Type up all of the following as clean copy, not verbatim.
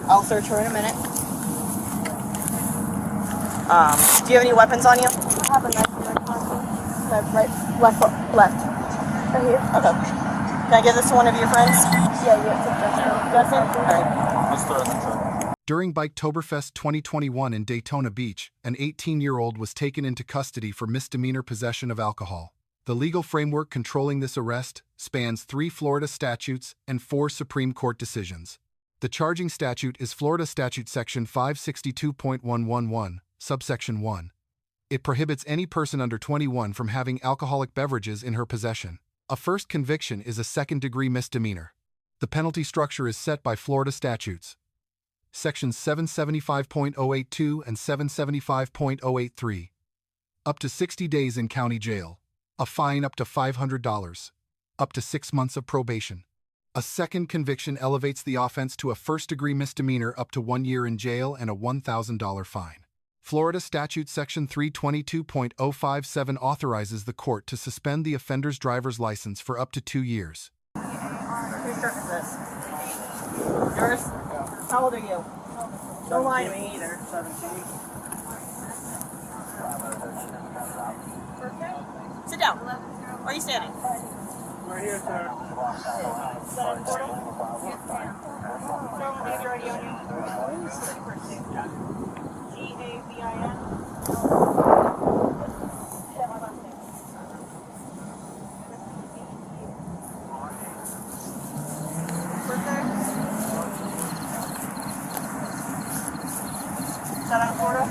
I'll search her in a minute. Do you have any weapons on you? I have a knife in my pocket. Left. Right here. Okay. Can I give this to one of your friends? Yeah, it's Justin? Alright. Let's throw it in the truck. During Biketoberfest 2021 in Daytona Beach, an 18-year-old was taken into custody for misdemeanor possession of alcohol. The legal framework controlling this arrest spans 3 Florida statutes and 4 Supreme Court decisions. The charging statute is Florida Statute Section 562.111, subsection 1. It prohibits any person under 21 from having alcoholic beverages in her possession. A first conviction is a second-degree misdemeanor. The penalty structure is set by Florida statutes. Sections 775.082 and 775.083. Up to 60 days in county jail. A fine up to $500. Up to 6 months of probation. A second conviction elevates the offense to a first-degree misdemeanor up to 1 year in jail and a $1,000 fine. Florida Statute Section 322.057 authorizes the court to suspend the offender's driver's license for up to 2 years. Whose truck is this? Yours? How old are you? Don't lie to me either. 17. Sit down. Where are you standing? We're here, sir. Is that important? Show me your ID on you. G-A-V-I-N. Birthday? Is that out of Florida? Do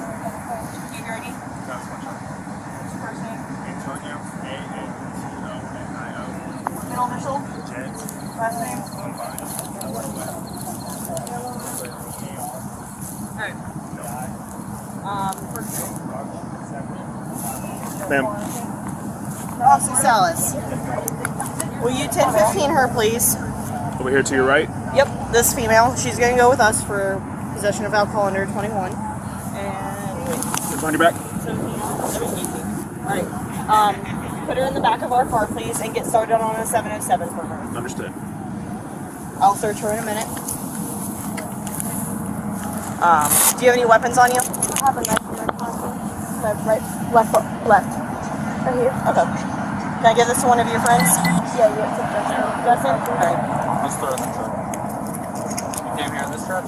you have your ID? That's my truck. What's your first name? Antonio, A-N-T-O-N-I-O. Middle initial? J. Last name? Alright. First name? Ma'am. Officer Salas. Will you 1015 her, please? Over here to your right. Yep, this female. She's going to go with us for possession of alcohol under 21. And wait, It's on your back. 17, 18. Alright. Put her in the back of our car, please, and get started on a 707 for her. Understood. I'll search her in a minute. Do you have any weapons on you? I have a knife in my pocket. Left. Right here. Okay. Can I give this to one of your friends? Yeah, it's Justin? Alright. Let's throw it in the truck. You came here in this truck?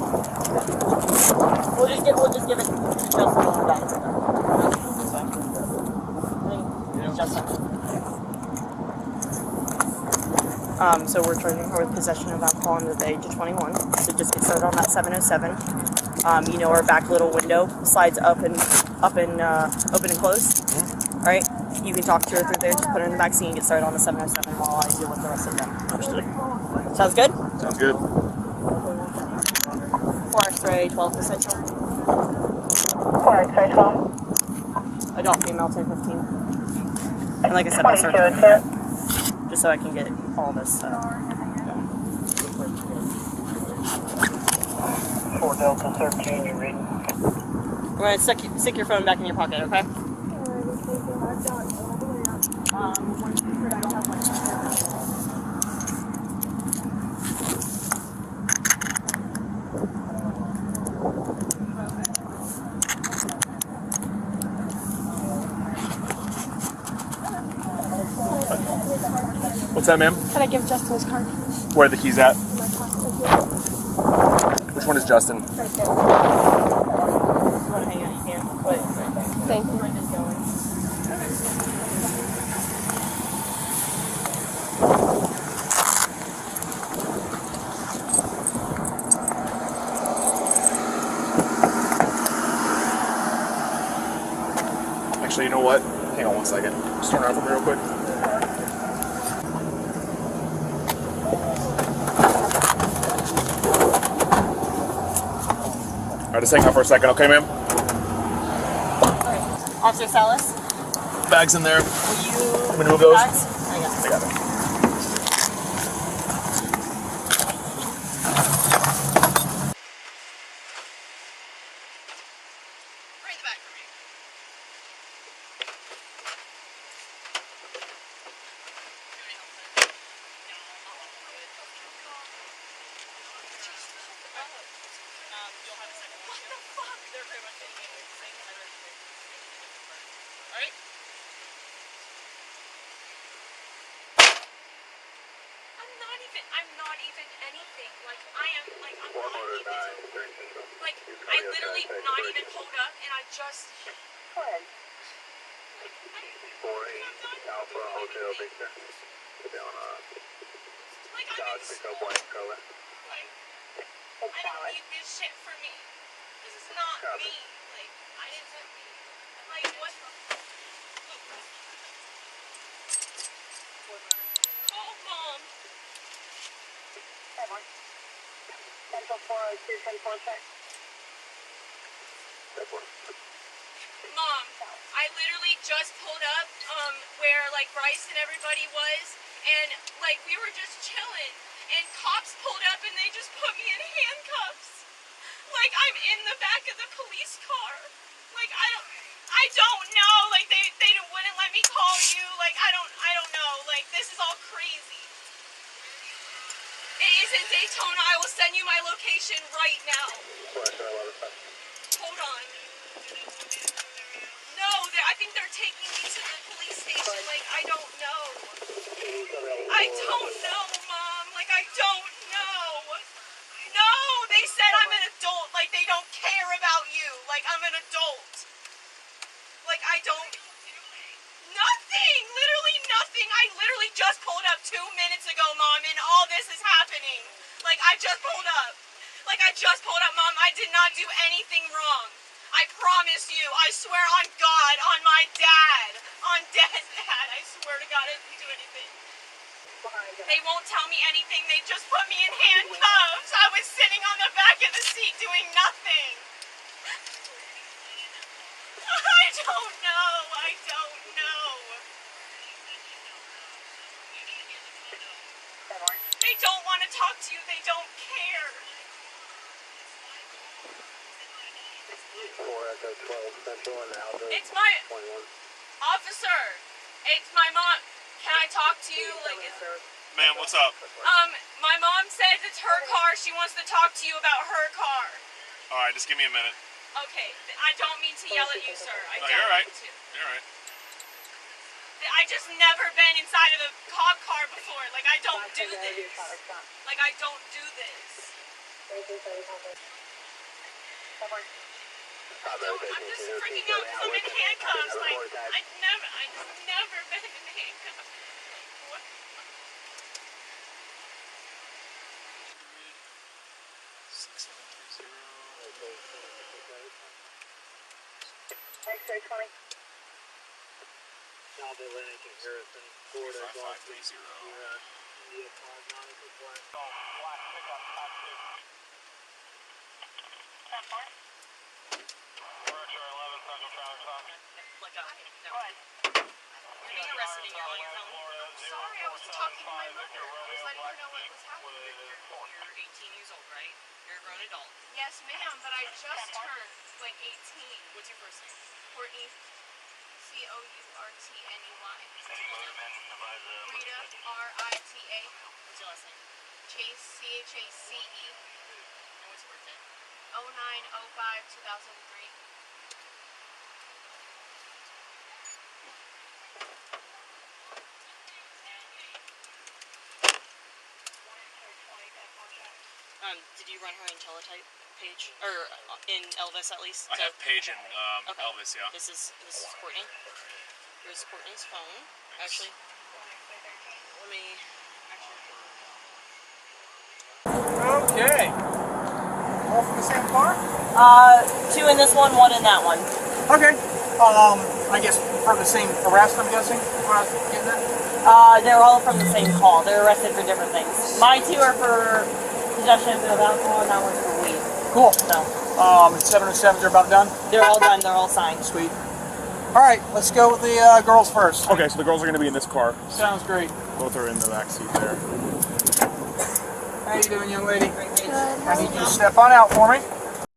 We'll just give it to Justin on the back. Justin. So we're charging her with possession of alcohol under the age of 21. So just get started on that 707. You know our back little window slides up and open and close. Mm-hmm. All right. You can talk to her through there. Just put her in the back seat and get started on the 707 while I deal with the rest of them. Understood. Sounds good? Sounds good. 4 X-ray, 12 essential. 4 X-ray 12. Adult female 1015. And like I said, I'll start just so I can get all this done. 4 Delta 13, you're reading. We're going to stick your phone back in your pocket, okay? What's that, ma'am? Can I give Justin his card? Where are the keys at? My pocket here. Which one is Justin? Right there. You want to hang out, you can. But Thank you. we're just going. Actually, you know what? Hang on 1 second. Just turn around for me real quick. Alright, just hang out for a second, okay, ma'am? Officer Salas, Bag's in there. will you... Want me to move those? Bags? I got I got it. Right back for me. You'll have a second. What the fuck? They're pretty much getting it. Same kind of thing. Alright? I'm not even anything. Like, I'm not even, like, I literally not even pulled up and I just. Go ahead. Alpha Hotel Victor. Like, I'm in school. Like, I don't need this shit for me. This is not me. Like, I didn't. Like, what the. Call mom. Central 402, 10-4 check. Mom, I literally just pulled up, where, like, Bryce and everybody was, and, like, we were just chilling, and cops pulled up and they just put me in handcuffs. Like, I'm in the back of the police car. Like, I don't know, like, they wouldn't let me call you, like, I don't know, like, this is all crazy. It is in Daytona. I will send you my location right now. Hold on. No, I think they're taking me to the police station. Like, I don't know. I don't know, Mom. Like, I don't know. No, they said I'm an adult. Like, they don't care about you. Like, I'm an adult. Like, I don't. Nothing! Literally nothing! I literally just pulled up 2 minutes ago, Mom, and all this is happening. Like, I just pulled up. Like, I just pulled up, Mom. I did not do anything wrong. I promise you. I swear on God, on my dad. On Dad's dad. I swear to God, I didn't do anything. They won't tell me anything. They just put me in handcuffs. I was sitting on the back of the seat doing nothing. I don't know. I don't know. They don't want to talk to you. They don't care. 412 Central and Alpha. It's my 21. officer. It's my mom. Can I talk to you? Like, Ma'am, what's up? my mom says it's her car. She wants to talk to you about her car. All right, just give me a minute. Okay, I don't mean to yell at you, sir. I No, don't you're right. mean to. You're right. I just never been inside of a cop car before. Like, I don't do this. Like, I don't do this. I'm just freaking out because I'm in handcuffs. Like, I've never been in handcuffs. What? X-ray 20. Alpha Atlantic and Harrison, Florida. 5530. India 5964. Like, no. You're being arrested and you're on your phone. I'm sorry, I was talking to my mother. I was letting her know what was happening. You're 18 years old, right? You're a grown adult. Yes, ma'am, but I just turned, like, 18. What's your first name? Courtney. Courtney. Rita, Rita. What's your last name? Chase, Chace. And what's your birthday? 09/05/2003. Did you run her in teletype page? Or in Elvis at least? I have Paige and Okay. Elvis, yeah. This is Courtney. Here's Courtney's phone. Actually, let me Okay. All from the same car? 2 in this one in that one. Okay. I guess for the same arrest, I'm guessing. What I was getting at? They're all from the same call. They're arrested for different things. My 2 are for possession of alcohol, and that one's for weed. Cool. So 707s are about done. they're all done. They're all signed. Sweet. All right, let's go with the girls first. Okay, so the girls are going to be in this car. Sounds great. Both are in the back seat there. How you doing, young lady? I need you to step on out for me.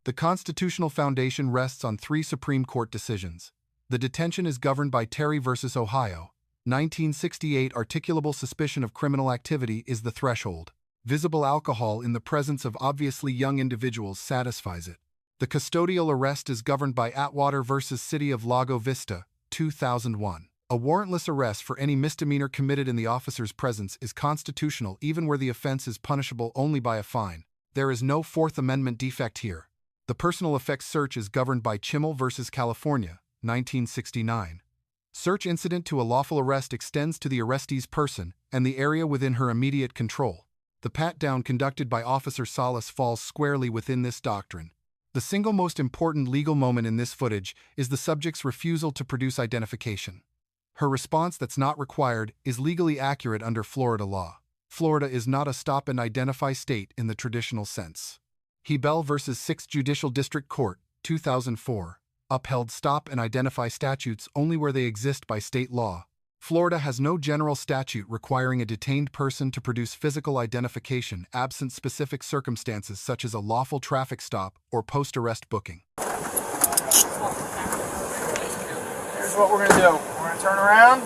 The constitutional foundation rests on 3 Supreme Court decisions. The detention is governed by Terry v. Ohio. 1968 articulable suspicion of criminal activity is the threshold. Visible alcohol in the presence of obviously young individuals satisfies it. The custodial arrest is governed by Atwater v. City of Lago Vista, 2001. A warrantless arrest for any misdemeanor committed in the officer's presence is constitutional even where the offense is punishable only by a fine. There is no Fourth Amendment defect here. The personal effects search is governed by Chimmel v. California, 1969. Search incident to a lawful arrest extends to the arrestee's person and the area within her immediate control. The pat-down conducted by Officer Salas falls squarely within this doctrine. The single most important legal moment in this footage is the subject's refusal to produce identification. Her response that's not required is legally accurate under Florida law. Florida is not a stop and identify state in the traditional sense. Hebel v. 6th Judicial District Court, 2004, upheld stop and identify statutes only where they exist by state law. Florida has no general statute requiring a detained person to produce physical identification absent specific circumstances such as a lawful traffic stop or post-arrest booking. Here's what we're going to do. We're going to turn around.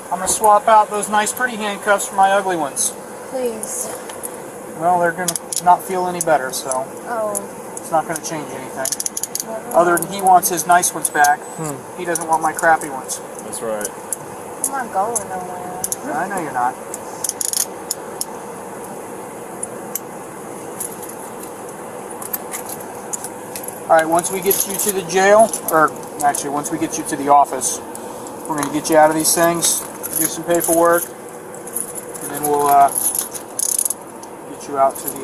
I'm going to swap out those nice pretty handcuffs for my ugly ones. Please. Well, they're going to not feel any better, so Oh. it's not going to change anything. Other than he wants his nice ones back, he doesn't want my crappy ones. That's right. I'm not going nowhere. I know you're not. Alright, once we get you to the jail, or actually once we get you to the office, we're going to get you out of these things, do some paperwork, and then we'll get you out to the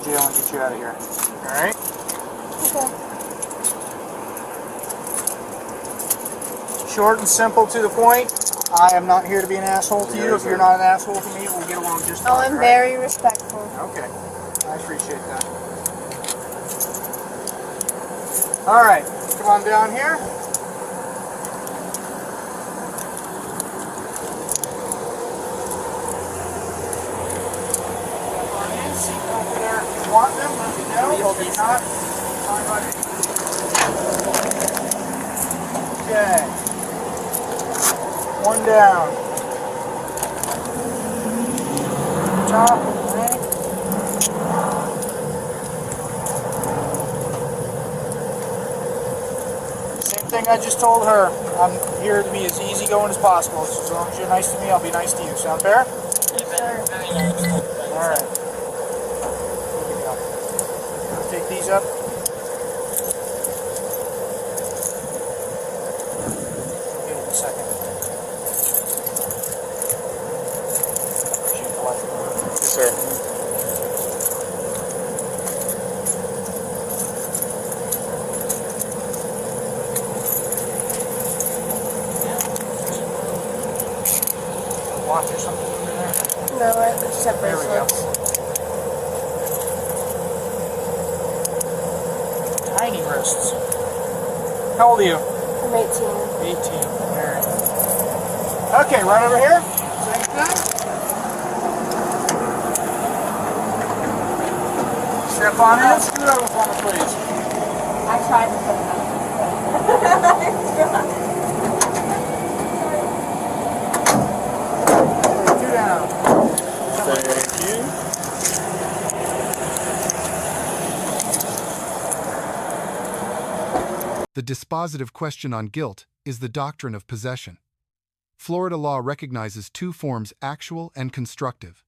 jail and get you out of here. Alright? Okay. Short and simple to the point. I am not here to be an asshole to you. If you're not an asshole to me, we'll get along just fine. Oh, I'm right? very respectful. Okay. I appreciate that. Alright, come on down here. Over there. If you want them, let me know. If not, fine by me. Okay. One down. Top, right? Same thing I just told her. I'm here to be as easygoing as possible. So as long as you're nice to me, I'll be nice to you. Sound fair? Alright. Here we go. Take these up. I'll get it in a second. Yes, sir. Watch or something over there? No, I just have There we go. bracelets. Tiny wrists. How old are you? I'm 18. 18. Alright. Okay, right over here. Same thing. Step on in. Scoot over for me, please. I tried to put Two down. Thank you. The dispositive question on guilt is the doctrine of possession. Florida law recognizes two forms, actual and constructive.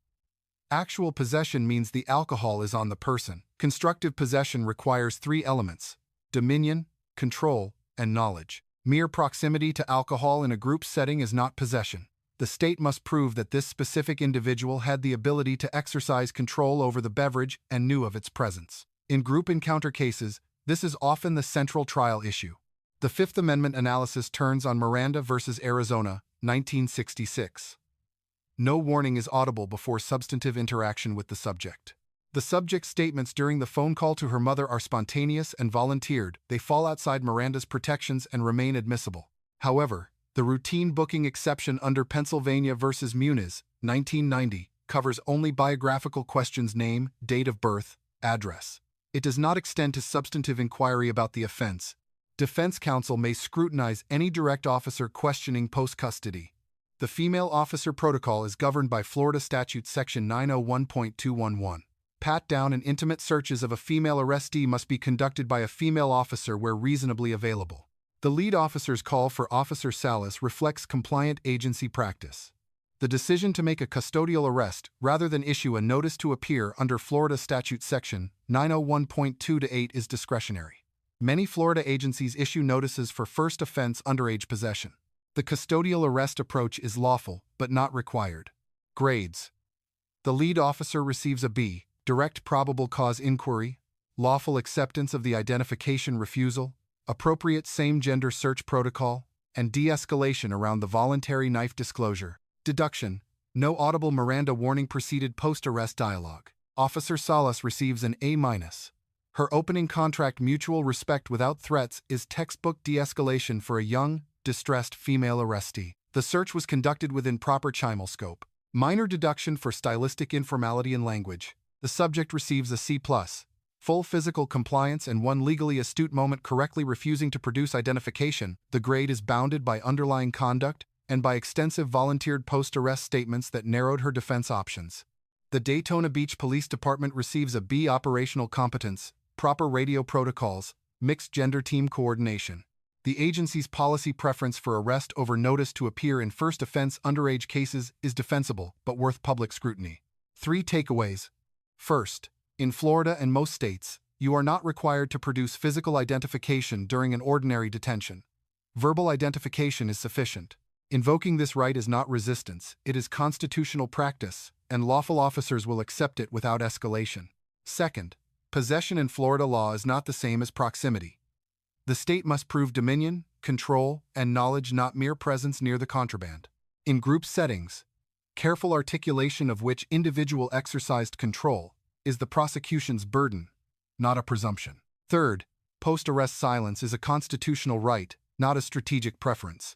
Actual possession means the alcohol is on the person. Constructive possession requires three elements: dominion, control, and knowledge. Mere proximity to alcohol in a group setting is not possession. The state must prove that this specific individual had the ability to exercise control over the beverage and knew of its presence. In group encounter cases, this is often the central trial issue. The Fifth Amendment analysis turns on Miranda v. Arizona, 1966. No warning is audible before substantive interaction with the subject. The subject's statements during the phone call to her mother are spontaneous and volunteered. They fall outside Miranda's protections and remain admissible. However, the routine booking exception under Pennsylvania v. Muniz, 1990, covers only biographical questions: name, date of birth, address. It does not extend to substantive inquiry about the offense. Defense counsel may scrutinize any direct officer questioning post-custody. The female officer protocol is governed by Florida Statute Section 901.211. Pat-down and intimate searches of a female arrestee must be conducted by a female officer where reasonably available. The lead officer's call for Officer Salas reflects compliant agency practice. The decision to make a custodial arrest rather than issue a notice to appear under Florida Statute Section 901.2-8 is discretionary. Many Florida agencies issue notices for first offense underage possession. The custodial arrest approach is lawful but not required. Grades. The lead officer receives a B, direct probable cause inquiry, lawful acceptance of the identification refusal, appropriate same-gender search protocol, and de-escalation around the voluntary knife disclosure. Deduction. No audible Miranda warning preceded post-arrest dialogue. Officer Salas receives an A-. Her opening contract mutual respect without threats is textbook de-escalation for a young, distressed female arrestee. The search was conducted within proper chimal scope. Minor deduction for stylistic informality in language. The subject receives a C+. Full physical compliance and one legally astute moment correctly refusing to produce identification. The grade is bounded by underlying conduct and by extensive volunteered post-arrest statements that narrowed her defense options. The Daytona Beach Police Department receives a B. Operational competence, proper radio protocols, mixed gender team coordination. The agency's policy preference for arrest over notice to appear in first offense underage cases is defensible but worth public scrutiny. 3 takeaways. First, in Florida and most states, you are not required to produce physical identification during an ordinary detention. Verbal identification is sufficient. Invoking this right is not resistance, it is constitutional practice, and lawful officers will accept it without escalation. Second, possession in Florida law is not the same as proximity. The state must prove dominion, control, and knowledge, not mere presence near the contraband. In group settings, careful articulation of which individual exercised control is the prosecution's burden, not a presumption. Third, post-arrest silence is a constitutional right, not a strategic preference.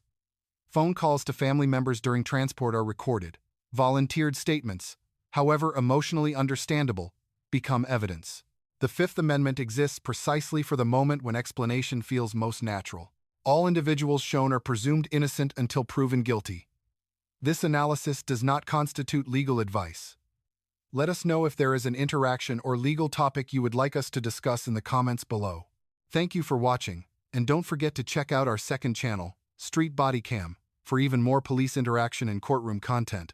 Phone calls to family members during transport are recorded. Volunteered statements, however emotionally understandable, become evidence. The Fifth Amendment exists precisely for the moment when explanation feels most natural. All individuals shown are presumed innocent until proven guilty. This analysis does not constitute legal advice. Let us know if there is an interaction or legal topic you would like us to discuss in the comments below. Thank you for watching, and don't forget to check out our second channel, Street Bodycam, for even more police interaction and courtroom content.